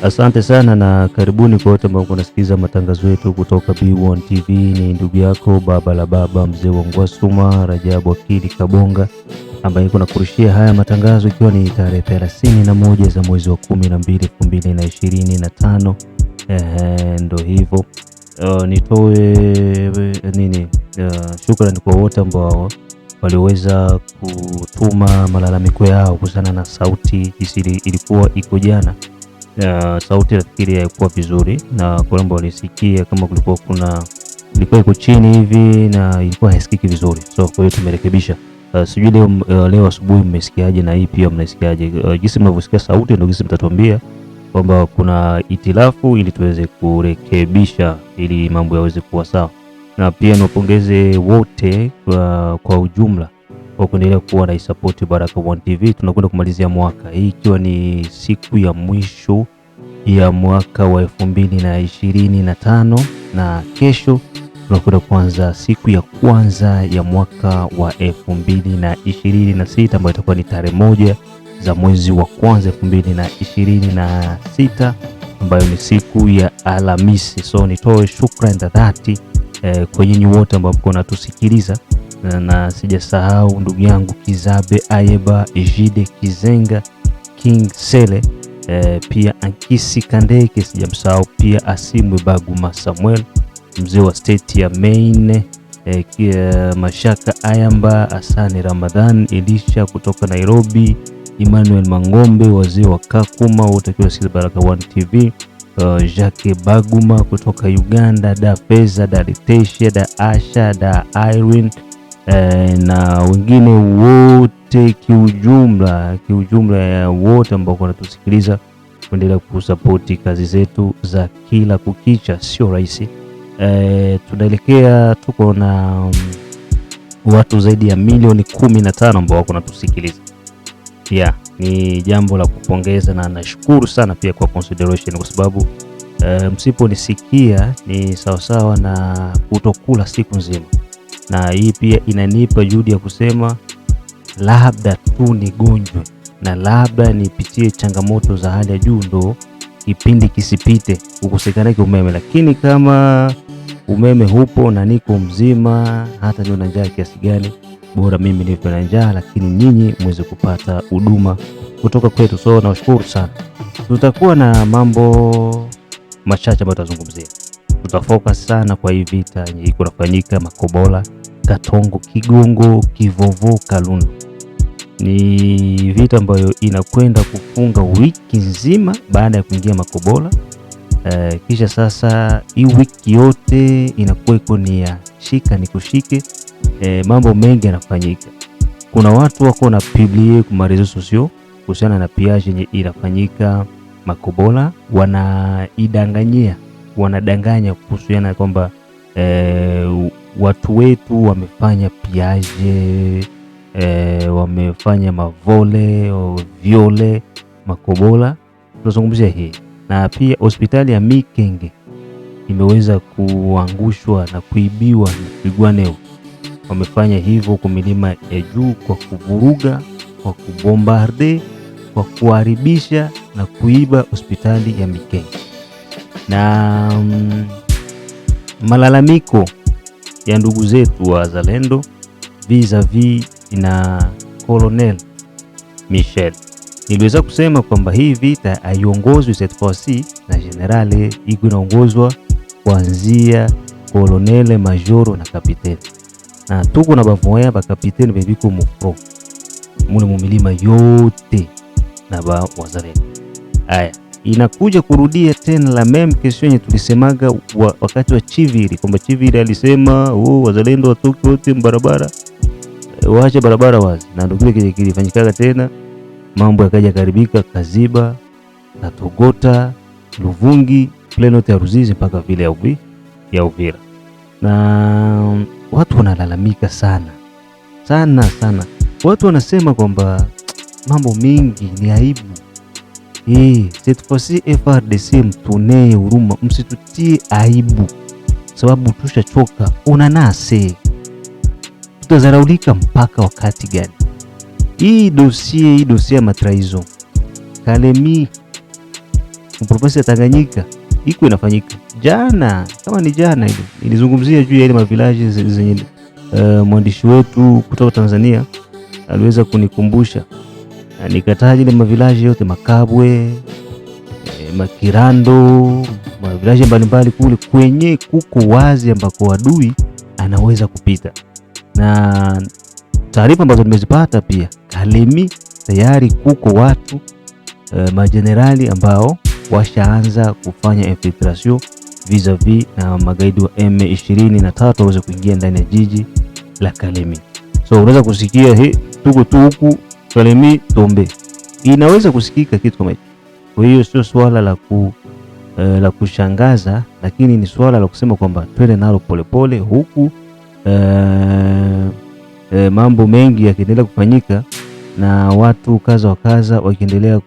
Asante sana na karibuni kwa wote ambao kunasikiliza matangazo yetu kutoka B1 TV. Ni ndugu yako baba la baba mzee wa Ngwasuma Rajabu Akili Kabonga ambaye kuna kurushia haya matangazo ikiwa ni tarehe 31 za mwezi wa 12 2025. Ndo hivyo. Nitoe shukrani kwa wote ambao waliweza kutuma malalamiko yao kuhusiana na sauti ilikuwa iko jana. Sauti nafikiri haikuwa vizuri na kwa ambao walisikia kama ilikuwa iko chini hivi na ilikuwa haisikiki vizuri. So kwa hiyo tumerekebisha. Sijui leo asubuhi mmesikiaje na hii pia mnasikiaje? Jinsi mnavyosikia sauti ndio jinsi mtatuambia kwamba kuna itilafu ili tuweze kurekebisha ili mambo yaweze kuwa sawa. Na pia niwapongeze wote kwa ujumla kwa kuendelea kuwa na support Baraka1 TV. Tunakwenda kumalizia mwaka hii ikiwa ni siku ya mwisho ya mwaka wa 2025 na kesho tunakwenda kuanza siku ya kwanza ya mwaka wa 2026 ambayo itakuwa ni tarehe 1 za mwezi wa kwanza 2026 ambayo ni siku ya Alhamisi. So nitoe shukrani za dhati kwa nyinyi wote ambao mko natusikiliza na sijasahau ndugu yangu Kizabe Ayeba, Ejide Kizenga, King Sele, pia Ankisi Kandeke sijamsahau, pia Asimwe Baguma Samuel, mzee wa state ya Maine, Mashaka Ayamba, Asani Ramadhan, Elisha kutoka Nairobi, Emmanuel Mangombe, wazee wa Kakuma wote kwa Baraka1 TV, Jacques Baguma kutoka Uganda, da Feza, da Litesha, da Asha, da Irene, na wengine wote kiujumla ya wote ambao wanatusikiliza kuendelea kusapoti kazi zetu za kila kukicha. Sio rahisi. Tunaelekea tuko na watu zaidi ya milioni 15 ambao wako natusikiliza. Ni jambo la kupongeza na nashukuru sana pia kwa consideration, kwa sababu msiponisikia ni sawasawa na kutokula siku nzima, na hii pia inanipa juhudi ya kusema labda tu nigonjwe na labda nipitie changamoto za hali ya juu ndo kipindi kisipite kukosekana umeme, lakini kama umeme hupo na niko mzima, hata ndio na njaa kiasi gani, bora mimi niwe na njaa lakini nyinyi mweze kupata huduma kutoka kwetu. So nawashukuru sana. Tutakuwa na mambo machache ambayo tutazungumzia. Tutafocus sana kwa hii vita yenye iko nafanyika Makobola, Katongo, Kigongo, Kivovo, Kalundu. Ni vita ambayo inakwenda kufunga wiki nzima baada ya kuingia Makobola. Kisha sasa hii wiki yote inakuwa iko ni ya shika ni kushike. Mambo mengi yanafanyika. Kuna watu wako na publie kwa reseaux sociaux kuhusiana na piage yenye inafanyika Makobola, wanadanganya kuhusiana kwamba watu wetu wamefanya piage, wamefanya mavole au viole Makobola. Tunazungumzia hii. Na pia hospitali ya Mikenge imeweza kuangushwa na kuibiwa na Twirwaneho. Wamefanya hivyo kwa milima ya juu kwa kuvuruga, kwa kubombarde, kwa kuharibisha na kuiba hospitali ya Mikenge. Na malalamiko ya ndugu zetu wa Zalendo vis-a-vis na Colonel Michel. Niliweza kusema kwamba hii vita haiongozwi cette fois-ci na generale, iko inaongozwa kuanzia colonel, majoro na kapiteni. Na tuko na bavoya ba kapiteni bebiko mufro mule mumilima yote na ba wazalendo. Haya, inakuja kurudia tena la meme question yenye tulisemaga wakati wa Chiviri, kwamba Chiviri alisema wazalendo watoke wote barabara, waache barabara wazi, na ndio kile kilifanyika tena. Mambo yakaja karibika Kaziba, Katogota, Luvungi, plenote ya Ruzizi mpaka vile ya Uvira. Na watu wanalalamika sana. Watu wanasema kwamba mambo mingi ni aibu. Cette fois-ci FARDC mtunee huruma, msitutie aibu. Sababu tushachoka, unanase. Tutazaraulika mpaka wakati gani? Hii dossier ya matraizo Kalemi province ya Tanganyika iko inafanyika. Jana kama ni jana ile nilizungumzia juu ya ile mavilaji zenye mwandishi wetu kutoka Tanzania aliweza kunikumbusha. Nikataja ile mavilaji yote Makabwe, Makirando, mavilaji mbalimbali kule kwenye kuko wazi ambako adui anaweza kupita. Na taarifa ambazo nimezipata pia Kalemi tayari kuko watu majenerali ambao washaanza kufanya infiltration vis-a-vis na magaidi wa M23 waweze kuingia ndani ya jiji la Kalemi. So unaweza kusikia tuko tu huku Kalemi Tombe, inaweza kusikika kitu kama hicho. Kwa hiyo sio swala la kushangaza, lakini ni swala la kusema kwamba twende nalo polepole huku mambo mengi yakiendelea kufanyika na watu kaza wa kaza wakiendelea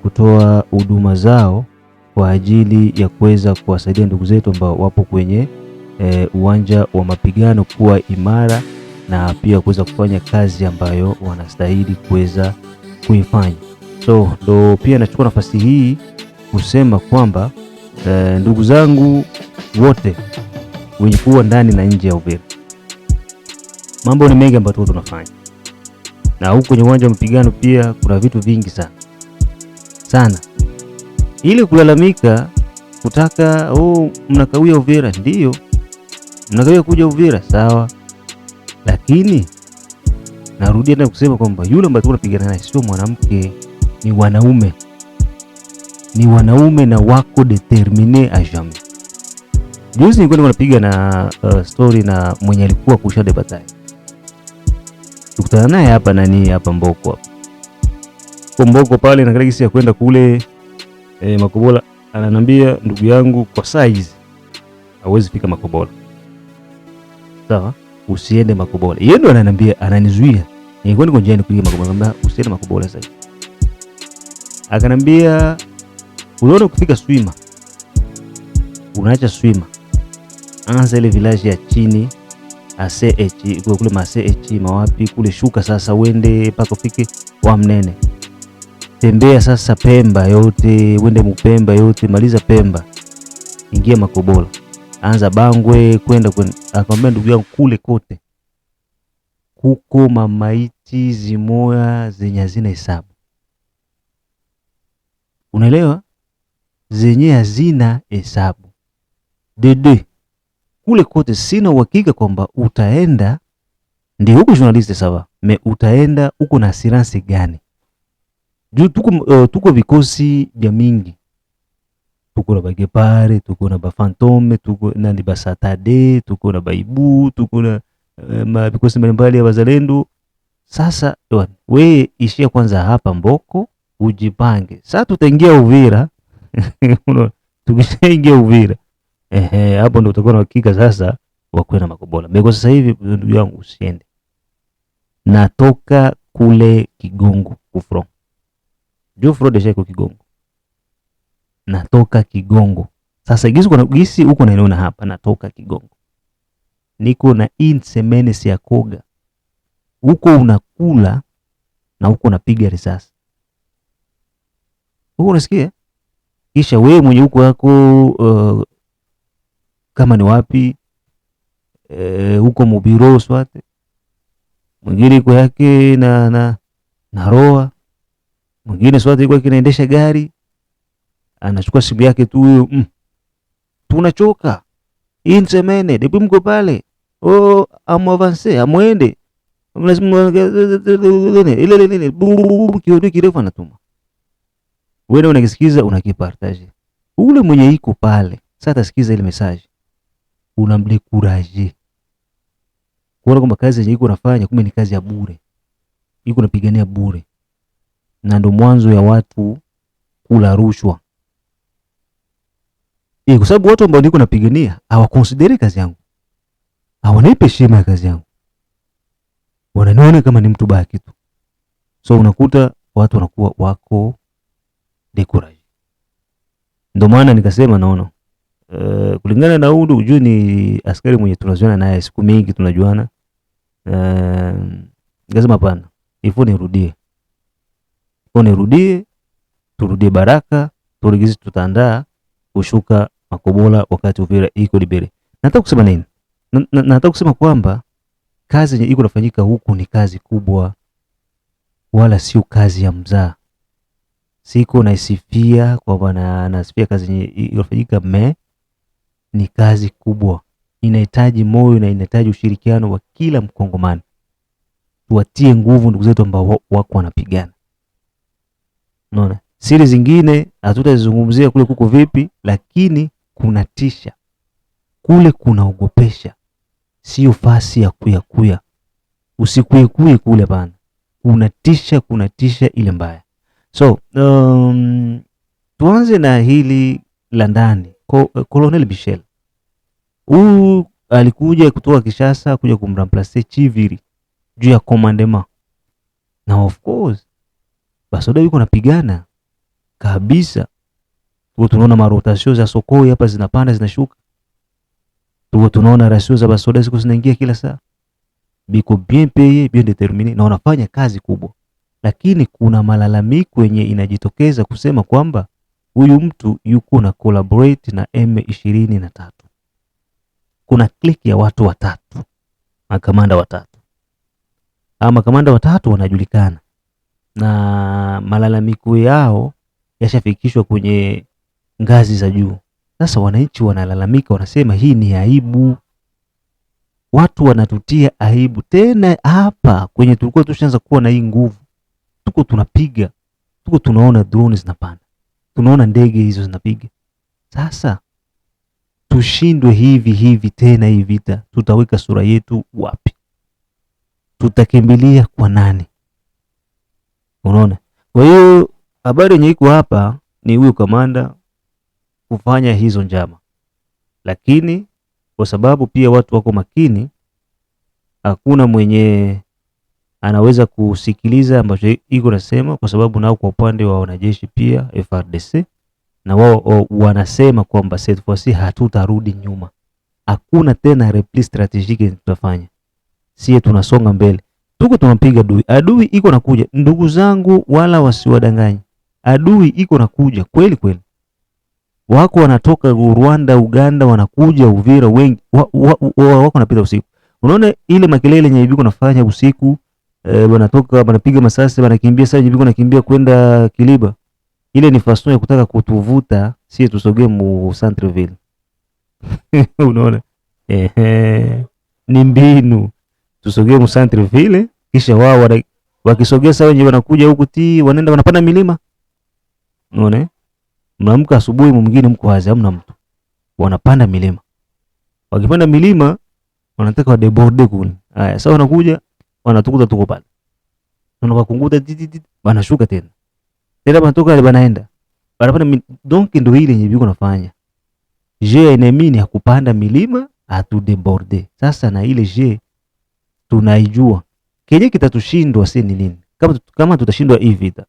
kutoa huduma zao kwa ajili ya kuweza kuwasaidia ndugu zetu ambao wapo kwenye uwanja wa mapigano kuwa imara na pia kuweza kufanya kazi ambayo wanastahili kuweza kuifanya. So ndo pia nachukua nafasi hii kusema kwamba ndugu zangu wote wenye kuwa ndani na nje ya Uvira, mambo ni mengi ambayo tunafanya, na huko kwenye uwanja wa mapigano pia kuna vitu vingi sana. Ili kulalamika kutaka mnakawia Uvira, ndio mnakawia kuja Uvira sawa, lakini narudia tena kusema kwamba yule ambaye tunapigana naye sio mwanamke, ni wanaume. Ni wanaume na wako determine a jamais. Juzi nilikuwa napiga na story na mwenye alikuwa kusha de bataille. Tukutana naye hapa hapa Mboko hapa. Kwa Mboko pale na kile ya kwenda kule Makobola, ananiambia ndugu yangu kwa size hawezi fika Makobola. Sawa? Usiende Makobola. Yeye ndo ananiambia, ananizuia. Nilikuwa niko njiani kuja Makobola, anambia usiende Makobola sasa. Akanambia unaona kufika Swima, unaacha Swima, anza ile village ya chini ACH kule ACH mawapi kule, shuka sasa uende mpaka ufike wa Mnene, tembea sasa Pemba yote, uende Mupemba yote, maliza Pemba, ingia Makobola, anza Bangwe kwenda. Akamwambia ndugu yangu kule kote kuko mamaiti zimoya zenye hazina hesabu, unaelewa, zenye hazina hesabu dede kule kote. Sina uhakika kwamba utaenda, ndio huko journalist sawa, utaenda huko na assurance gani? Juu tuko vikosi vya mingi, tuko na Bagepare, tuko na Bafantome, tuko na Basatade, tuko na Baibu, tuko na vikosi mbalimbali ya Wazalendo. Sasa wewe ishia kwanza hapa Mboko, ujipange. Sasa tutaingia Uvira. Tukishaingia Uvira, hapo ndo utakuwa na hakika sasa wa kwenda Makobola. Mbego sasa hivi ndugu yangu usiende. Natoka kule Kigongo kufro. Jofro deja iko Kigongo. Natoka Kigongo. Sasa gisi huko naona hapa, natoka Kigongo. Niko na insemene ya koga. Huko unakula na huko unapiga risasi. Huko unasikia? Kisha wewe mwenye huko yako kama ni wapi huko Mubiro swate. Mwingine yuko yake na roa. Mwingine swate yuko kinaendesha gari. Anachukua simu yake tu, tunachoka. Insemene, depi mko pale. Amavance, amwende. Lazima ile kitu kirefu anatuma. Wewe unakisikiza, unakipartage. Ule mwenye iko pale, sasa tasikiza ile message. Unamdekuraje. Kuona kwamba kazi yenye iko unafanya kumbe ni kazi ya bure. Iko napigania bure. Na ndo mwanzo ya watu kula rushwa. Kwa sababu watu ambao niko napigania hawakonsidere kazi yangu. Hawanipe heshima ya kazi yangu. Wananiona kama ni mtu baki tu. So unakuta watu wanakuwa wako decourage. Ndio maana nikasema naona kulingana na huyu ujue ni askari mwenye tunazoana naye siku mingi tunajuana. Nikasema hapana, ifo nirudie. Turudie Baraka tuligizi tutaandaa kushuka Makobola wakati Uvira iko libere. Nataka kusema nini? Nataka kusema kwamba kazi yenye iko nafanyika huku ni kazi kubwa, wala sio kazi ya mzaa. Siko naisifia kwa bwana, nasifia kazi yenye iko nafanyika, ni kazi kubwa, inahitaji moyo na inahitaji ushirikiano wa kila Mkongomani. Tuwatie nguvu ndugu zetu ambao wako wanapigana. Unaona? Siri zingine hatutazizungumzia kule kuko vipi, lakini kuna tisha. Kule kunaogopesha. Sio fasi ya kuya. Usikuyekuye kule bana. Kuna tisha ile mbaya. So, tuanze na hili la ndani. Colonel Michel. Huyu alikuja kutoka Kishasa kuja kumramplace Chiviri juu ya commandement. Na of course Basoda yuko napigana kabisa. Tunaona marotation za Sokoi hapa zinapanda zinashuka. Tunaona rasio za Basoda ziko zinaingia kila saa. Biko bien payé, bien déterminé na wanafanya kazi kubwa. Lakini kuna malalamiko yenye inajitokeza kusema kwamba huyu mtu yuko na collaborate na M23. Kuna click ya watu watatu, makamanda watatu. Makamanda watatu wanajulikana na malalamiko yao yashafikishwa kwenye ngazi za juu. Sasa wananchi wanalalamika, wanasema hii ni aibu. Watu wanatutia aibu tena hapa kwenye tulikuwa tushaanza kuwa na hii nguvu. Tuko tunapiga, tuko tunaona drone zinapanda, tunaona ndege hizo zinapiga. Sasa tushindwe hivi tena hii vita, tutaweka sura yetu wapi? Tutakimbilia kwa nani? Unaona? Kwa hiyo habari yenye iko hapa ni huyu kamanda kufanya hizo njama. Lakini kwa sababu pia watu wako makini, hakuna mwenye anaweza kusikiliza ambacho iko nasema, kwa sababu nao kwa upande wa wanajeshi pia FARDC na wao wanasema kwamba cette fois-ci hatutarudi nyuma. Hakuna tena repli strategique tutafanya. Sisi tunasonga mbele. Tuko tunapiga adui. Adui iko nakuja. Ndugu zangu wala wasiwadanganye. Adui iko nakuja kweli kweli. Wako wanatoka Rwanda, Uganda, wanakuja Uvira wengi. Wako wanapita usiku. Unaona ile makelele yenye biko nafanya usiku, wanatoka wanapiga masasi, wanakimbia sasa biko nakimbia kwenda Kiliba. Ile ni façon ya kutaka kutuvuta sisi tusogee mu Centreville. Unaona? Ni mbinu. Tusogee mu Centreville, kisha wao wakisogea sasa wenyewe wanakuja huku wanaenda wanapanda milima. Unaona? Mnaamka asubuhi mwingine mko wazi hamna mtu. Wanapanda milima. Wakipanda milima wanataka wadeborde kule. Haya, sasa wanakuja wanatukuta tuko pale. Wanakunguta wanashuka tena. Tena banatoka ile banaenda. Wanapanda donc ndio ile yenye biko nafanya. Je enemy ni kupanda milima atudeborde. Sasa na ile je tunaijua. Kenye kitatushindwa si ni nini? Kama tutashindwa hii vita.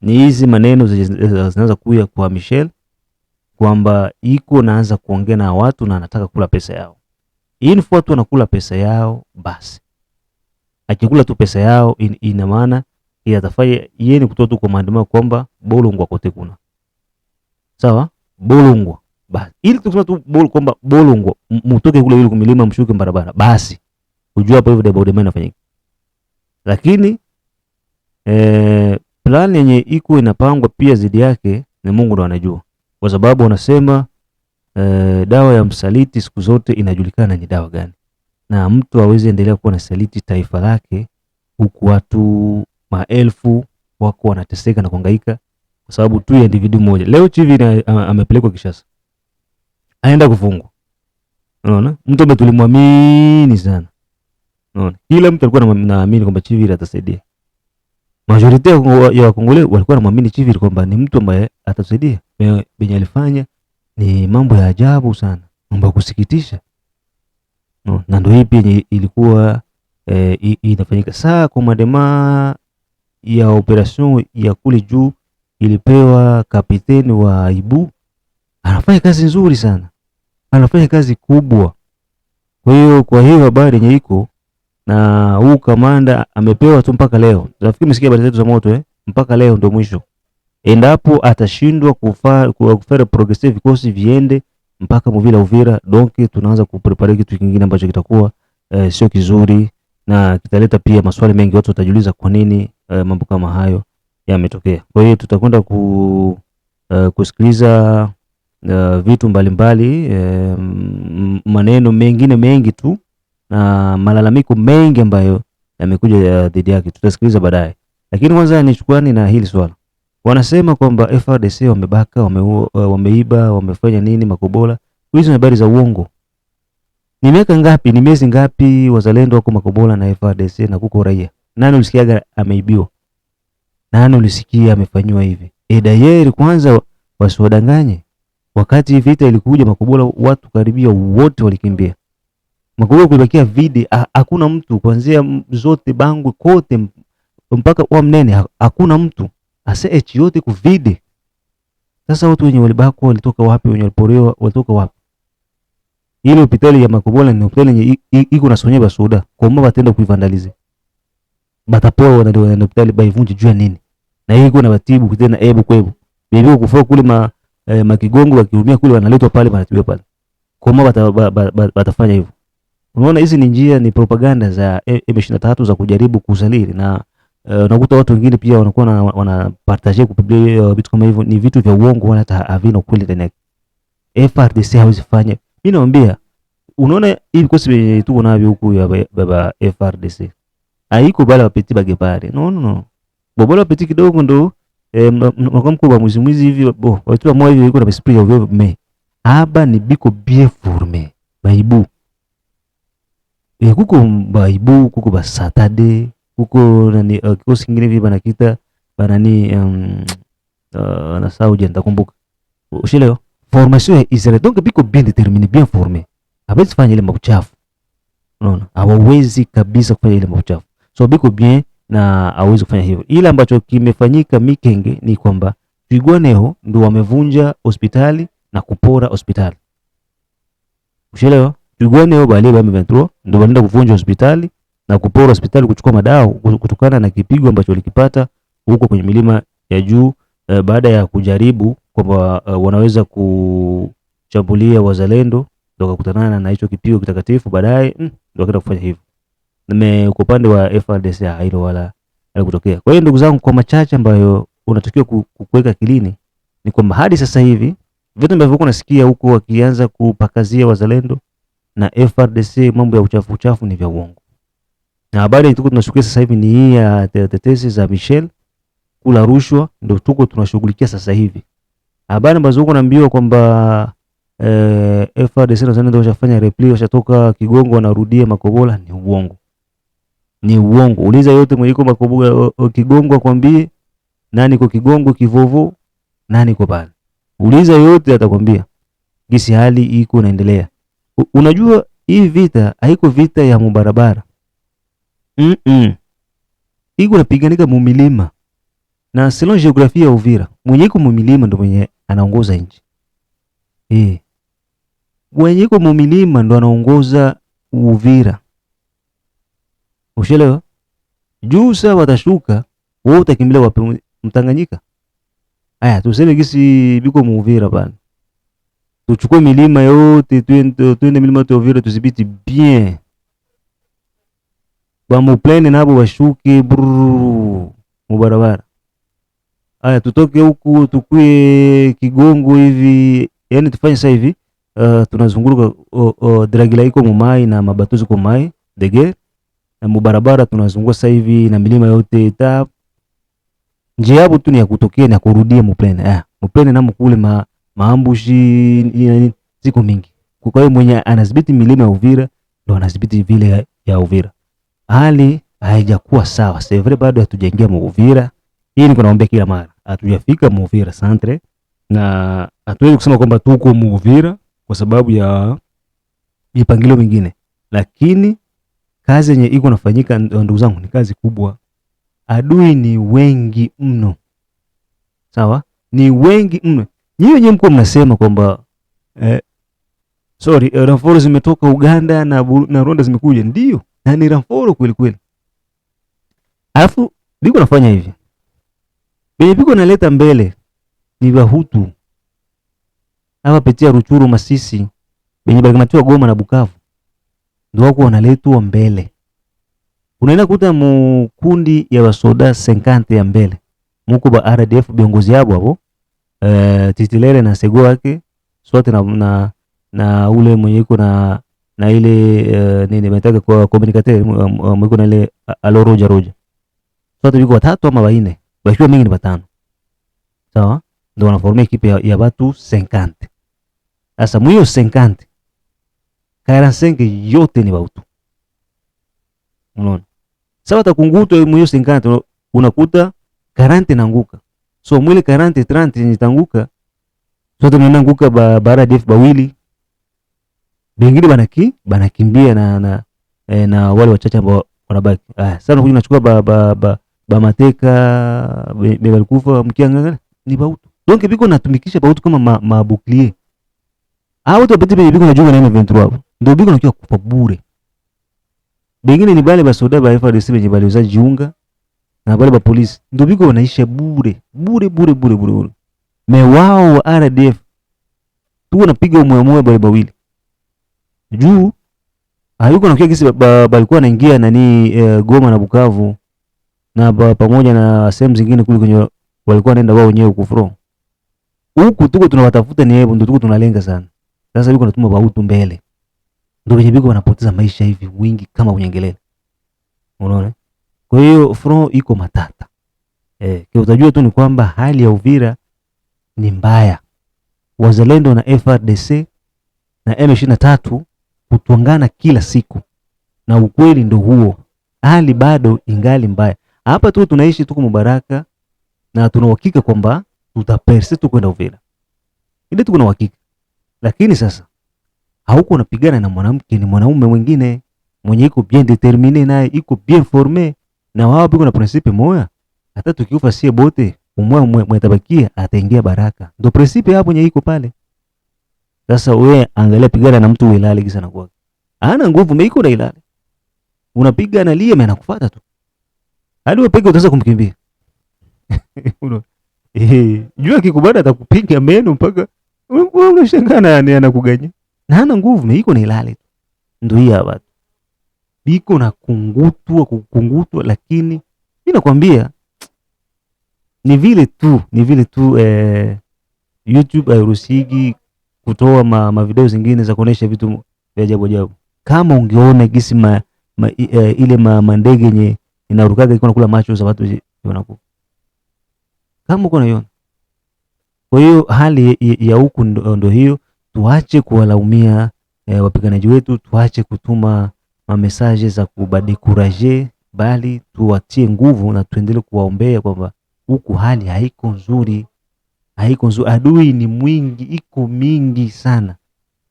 Ni hizi maneno zinaweza kuja kwa Michel kwamba iko naanza kuongea na watu na anataka kula pesa yao. Hii watu wanakula pesa yao basi. Akikula tu pesa yao ina maana yatafanya yeye ni kutoa tu commandement kwamba Bolongwa kote kuna. Sawa? Bolongwa. Basi ili tukisema tu kwamba Bolongwa mtoke kule ile kumilima mshuke barabara. Basi ujue hapo hivyo deborde inafanyika. Lakini plan yenye iko inapangwa pia zidi yake ni Mungu ndo anajua. Kwa sababu wanasema dawa ya msaliti siku zote inajulikana ni dawa gani. Na mtu hawezi endelea kuwa na saliti taifa lake huku watu maelfu wako wanateseka na kuhangaika kwa sababu tu ya individu moja. Leo Chiviri amepelekwa Kishasa. Aenda kufungwa. Unaona? Mtu ambaye tulimwamini sana. Unaona? Kila mtu alikuwa anaamini kwamba Chiviri atasaidia. Majority ya Wakongole walikuwa wanamwamini Chiviri kwamba ni mtu ambaye atasaidia. Benye alifanya ni mambo ya ajabu sana, mambo ya kusikitisha. No, na ndio hii pia ilikuwa inafanyika saa kwa madema ya operation ya kule juu ilipewa kapiteni wa Ibu. Anafanya kazi nzuri sana. Anafanya kazi kubwa. Kwa hiyo habari yenye iko na huu kamanda amepewa tu mpaka leo. Nafikiri msikia habari zetu za moto mpaka leo ndio mwisho. Endapo atashindwa kufanya progressive vikosi viende mpaka Muvila Uvira, donc tunaanza kuprepare kitu kingine ambacho kitakuwa sio kizuri na kitaleta pia maswali mengi. Watu watajiuliza kwa nini mambo kama hayo yametokea. Kwa hiyo tutakwenda kusikiliza vitu mbalimbali maneno mengine mengi tu na malalamiko mengi ambayo yamekuja dhidi yake, tutasikiliza baadaye. Lakini kwanza nichukuani na hili swala. Wanasema kwamba FARDC wamebaka, wameiba, wamefanya nini Makobola. Hizo ni habari za uongo. Ni miaka ngapi, ni miezi ngapi wazalendo wako Makobola na FARDC na kuko raia? Nani ulisikiaga ameibiwa? Nani ulisikia amefanywa hivi? Dayer kwanza wasiwadanganye. Wakati vita ilikuja Makobola, watu karibia wote walikimbia. Makobola kulibakia vide, hakuna mtu kuanzia zote Bangwe kote mpaka wa Mnene, hakuna mtu. Asechi yote kuvide. Sasa watu wenye walibako walitoka wapi? Wenye waliporewa walitoka wapi? Ile hospitali ya Makobola ni hospitali yenye iko na sonye basoda. Kwa maana batenda kuivandalize. Batapoa wana hospitali baivunje juu ya nini? Na hii iko na batibu kitena kwebu. Bibi kufua kule makigongo wakihumia kule wanaletwa pale wanatibiwa pale. Kwa maana batafanya hivyo. Unaona hizi ni njia, ni propaganda za M23 za kujaribu kusaliri na unakuta watu wengine pia wanakuwa wanapartage kupublia vitu kama hivyo. Ni vitu vya uongo wala hata havina ukweli ndani yake. FARDC hawezi fanya. Mimi naambia, unaona hivi kosi tuko navyo huku ya baba FARDC. Haiko bala wapeti bagepare. No. Bobola wapeti kidogo ndo mkubwa mwizi hivi watu wa moyo hivi iko na esprit ya ovyo me. Aba ni biko bien formé. Baibu. Kuko baibu, kuko basatade, kuko nani kikosi kingine hivi banakita banani na Saudi nitakumbuka. Ushileo formation ya Israel donc biko bien déterminé, bien formé. Hawezi fanya ile mabuchafu. Unaona? Hawawezi kabisa kufanya ile mabuchafu. So biko bien na hawezi kufanya hivyo. Ile ambacho kimefanyika Mikenge ni kwamba Twigwaneho ndio wamevunja hospitali na kupora hospitali. Ushileo Twigwaneho bale ba M23 ndio wanaenda kuvunja hospitali na kupora hospitali, kuchukua madawa kutokana na kipigo ambacho walikipata huko kwenye milima ya juu baada ya kujaribu kwamba wanaweza kushambulia wazalendo, ndio wakakutana na hicho kipigo kitakatifu, baadaye ndio wakaenda kufanya hivyo. Kwa upande wa FARDC hilo wala kutokea. Kwa hiyo ndugu zangu, kwa machache ambayo unatakiwa kuweka kilini ni kwamba hadi sasa hivi vitu ambavyo uko nasikia huko wakianza kupakazia wazalendo na FARDC mambo ya uchafu ni vya uongo. Na habari tuko tunashukia sasa hivi ni hii ya tetesi za Michel kula rushwa, ndio tuko tunashughulikia sasa hivi. Habari ambazo uko naambiwa kwamba FARDC na wazalendo washafanya repli, washatoka Kigongo wanarudia Makobola, ni uongo. Ni uongo. Uliza yote mwenye iko Makobola Kigongo akwambie nani kwa Kigongo Kivovo, nani kwa pale. Uliza yote atakwambia gisi hali iko inaendelea. Unajua hii vita haiko vita ya mubarabara. Iko napiganika mu milima. Na selon geografia ya Uvira, mwenye iko mu milima ndo mwenye anaongoza nchi. Mwenye iko mu milima ndo anaongoza Uvira. Ushelewa? Juu sasa watashuka, wewe utakimbilia wapi? Mtanganyika? Aya, tuseme gisi biko mu Uvira bana. Tuchukue milima yote, twende milima yote Uvira tuzibiti bien. Ba mu plane nabo washuke mu barabara. Aya, tutoke huku tukue Kigongo hivi, yani tufanye sasa hivi tunazunguruka dragila iko mu mai na mabatuzi kwa mai dege na mu barabara tunazunguka sasa hivi na milima yote tap. Njia hapo tu ni ya kutokea na kurudia mu plane. Mu plane na mkule maambushi ziko mingi. Kwa hiyo mwenye anadhibiti milima ya Uvira ndo anadhibiti vile ya Uvira. Hali haijakuwa sawa. Sevre bado hatujaingia mu Uvira. Hii niko naomba kila mara. Hatujafika mu Uvira centre na hatuwezi kusema kwamba tuko mu Uvira kwa sababu ya mipangilio mingine. Lakini kazi yenye iko nafanyika ndugu zangu ni kazi kubwa. Adui ni wengi mno. Sawa? Ni wengi mno. Nyinyi wenyewe mko mnasema kwamba Ramforo zimetoka Uganda na Rwanda zimekuja. Ndio. Na ni Ramforo kweli kweli. Alafu biko nafanya hivi. Biko naleta mbele ni Bahutu. Hapa Petia, Ruchuru, Masisi, benye bakamatiwa Goma na Bukavu ndio wako wanaletwa mbele. Unaenda kuta mu kundi ya basoda 50 ya mbele muko ba RDF viongozi yabo hapo, Titilere na Sego wake sote na ule mwenye yuko na ile nini metaka kwa communicateur mwiko na ile alo roja sote yuko watatu ama wanne, bashiwa mingi ni batano, sawa. Ndio wanaforma ekipe ya watu 50. Sasa mwiyo 50 45 yote ni Bahutu, unaona. Sawa, takunguto mwiyo 50 unakuta 40 nanguka, so mwile 40 30 nitanguka sote mnanguka bara def bawili bengine banakimbia na wale wachache ambao wanabaki. Sasa unakuja unachukua ba mateka balikufa mkiangana ni Bahutu. Donc biko natumikisha Bahutu kama mabuklier. Watu wapete biko na junga na M23 ndio biko nakiwa kufa bure. Bengine ni bale basoda ba FARDC benye bale uza jiunga na bale ba polisi ndio biko wanaisha bure. Me wao wa RDF tuko napiga umoja bale bawili. Juu hayuko na kesi balikuwa naingia nani Goma na Bukavu na pamoja na sehemu zingine kule kwenye walikuwa naenda wao wenyewe kufro. Huku tuko tunawatafuta ni hebu ndio tuko tunalenga sana. Sasa biko natuma Bahutu mbele. Ndio wenye biko wanapoteza maisha hivi wingi kama kunyengelele. Unaona? Kwa hiyo front iko matata. Kwa utajua tu ni kwamba hali ya Uvira ni mbaya. Wazalendo na FARDC na M23 kutuangana kila siku. Na ukweli ndo huo. Hali bado ingali mbaya. Hapa tu tunaishi tuko Mubaraka na tuna uhakika kwamba tutaperse tu kwenda Uvira. Ile tuko na uhakika. Lakini sasa hauko unapigana na mwanamke, ni mwanaume mwingine mwenye iko bien determiné naye iko bien formé na wao biko na principe moja. Hata tukiufa sie bote umoja mwetabakia ataingia Baraka. Ndio principe hapo nye iko pale. Sasa wewe angalia pigana na mtu Ilale kisa na kwa. Hana nguvu meiko na Ilale. Unapiga na lie anakufuata tu. Hadi wewe peke utaanza kumkimbia. Jua kikubada atakupiga meno mpaka unashangaa na anakuganya. Na hana nguvu meiko na Ilale. Ndio hii hapa. Biko na kungutwa lakini mimi nakwambia ni vile tu YouTube hairusigi kutoa ma video zingine za kuonesha vitu vya ajabu. Kama ungeona gisi ile mandege yenye inarukaga iko nakula macho za watu wanakufa. Kama uko naiona. Kwa hiyo hali ya huku ndo hiyo, tuache kuwalaumia wapiganaji wetu, tuache kutuma message za kubadikuraje, bali tuwatie nguvu na tuendelee kuwaombea kwamba huku hali haiko nzuri. Adui ni mwingi, iko mingi sana.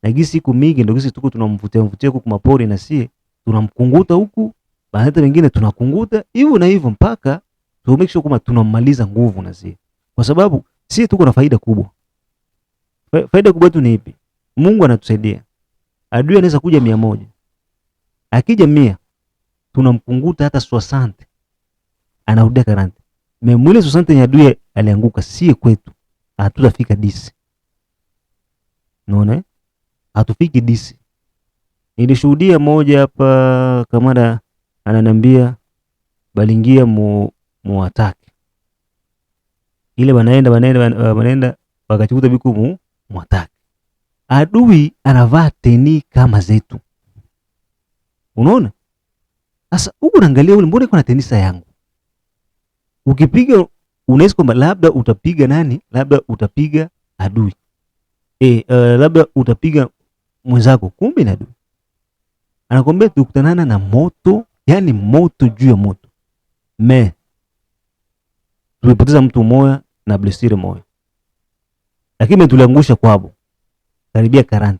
Na gisi iko mingi ndio gisi tuko tunamvutia huku mapori na sie tunamkunguta huku, baadhi wengine tunakunguta hivyo na hivyo mpaka tu make sure kama tunamaliza nguvu na sie. Kwa sababu sie tuko na faida kubwa. Faida kubwa tu ni ipi? Mungu anatusaidia. Adui anaweza kuja 100. Akija 100 tunamkunguta hata 60. Anarudia 40. Mwile 60 ya adui alianguka sie kwetu. Hatutafika disi. Unaona? Hatufiki disi. Nilishuhudia moja hapa kamera ananiambia balingia muataki. Ile wanaenda wakachikuta biku muataki. Adui anavaa teni kama zetu. Unaona? Sasa huko naangalia ule mbona kuna tenisa yangu. Ukipiga unaweza kwamba labda utapiga nani? Labda utapiga adui. Labda utapiga mwenzako, kumbe ni adui. Anakuambia tukutanana na moto, yani moto juu ya moto. Tulipoteza mtu mmoja na blessure moja. Lakini tuliangusha kwabo karibia 40.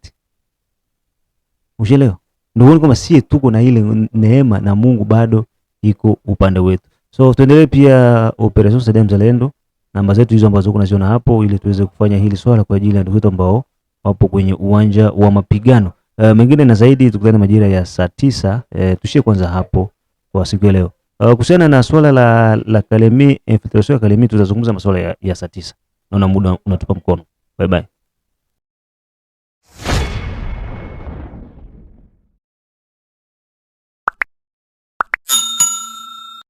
Ushelewa? Ndio kama sie tuko na ile neema na Mungu bado iko upande wetu. So tuendelee pia Operation Saidia Mzalendo, namba zetu hizo ambazo unaziona hapo, ili tuweze kufanya hili swala kwa ajili ya ndugu zetu ambao wapo kwenye uwanja wa mapigano. Mengine na zaidi tukutane majira ya saa 9. Tushie kwanza hapo kwa siku ya leo. Kuhusiana na swala la Kalemi, infiltration ya Kalemi, tutazungumza masuala ya saa 9. naona muda unatupa mkono. Bye bye.